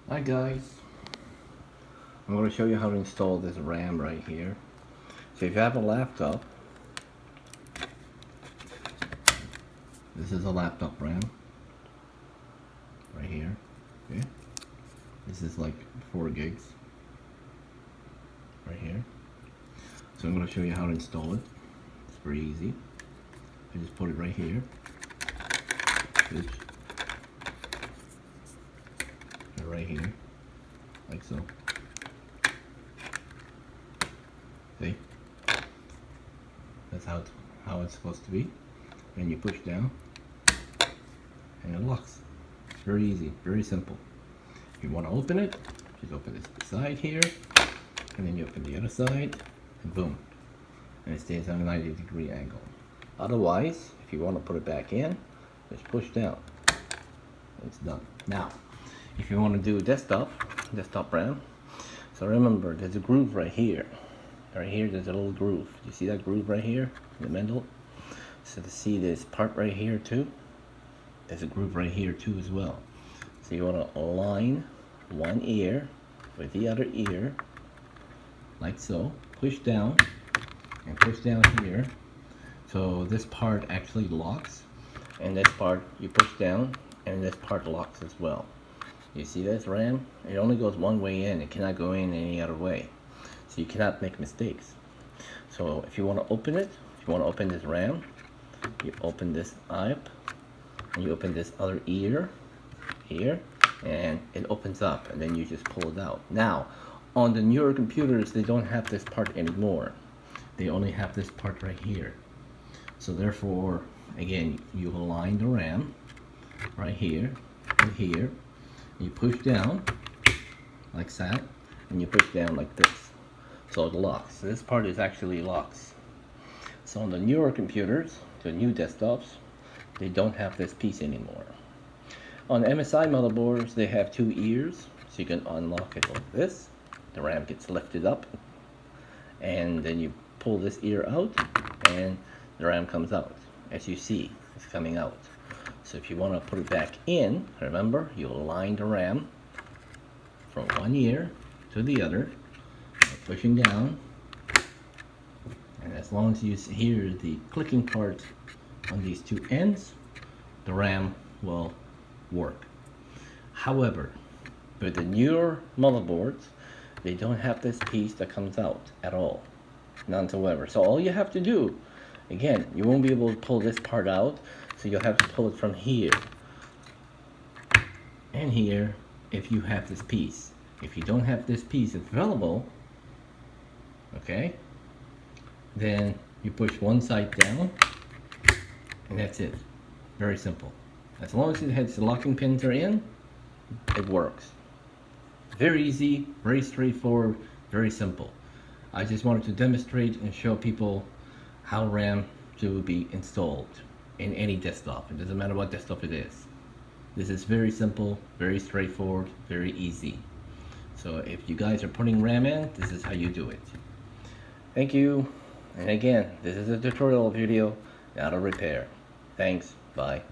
Hi guys, I'm going to show you how to install this RAM right here. So if you have a laptop, this is a laptop RAM right here. Okay, this is like 4 gigs right here. So I'm going to show you how to install it. It's very easy. I just put it right here. Just right here, like so. See? That's how it's supposed to be. And you push down, and it locks. It's very easy, very simple. If you want to open it, just open this side here, and then you open the other side, and boom. And it stays on a 90-degree angle. Otherwise, if you want to put it back in, just push down. It's done. Now, if you want to do desktop RAM, so remember, there's a groove right here. Right here, there's a little groove. You see that groove right here in the middle? So to see this part right here too, there's a groove right here too as well. So you want to align one ear with the other ear, like so. Push down and push down here. So this part actually locks, and this part you push down, and this part locks as well. You see this RAM? It only goes one way in. It cannot go in any other way. So you cannot make mistakes. So if you want to open it, if you want to open this RAM, you open this up, and you open this other ear here, and it opens up, and then you just pull it out. Now, on the newer computers, they don't have this part anymore. They only have this part right here. So therefore, again, you align the RAM right here and here. You push down like that, and you push down like this, so it locks. So this part is actually locks. So on the newer computers, the new desktops, they don't have this piece anymore. On MSI motherboards, they have 2 ears, so you can unlock it like this. The RAM gets lifted up, and then you pull this ear out, and the RAM comes out. As you see, it's coming out. So if you want to put it back in, remember, you align the RAM from one ear to the other, pushing down, and as long as you hear the clicking part on these 2 ends, the RAM will work. However, with the newer motherboards, they don't have this piece that comes out at all, none whatsoever. So all you have to do, again, you won't be able to pull this part out, so you'll have to pull it from here and here if you have this piece. If you don't have this piece available, okay, then you push one side down, and that's it. Very simple. As long as it has the locking pins are in, it works. Very easy, very straightforward, very simple. I just wanted to demonstrate and show people how RAM to be installed in any desktop. It doesn't matter what desktop it is. This is very simple, very straightforward, very easy. So if you guys are putting RAM in, this is how you do it. Thank you. And again, this is a tutorial video, how to repair. Thanks. Bye.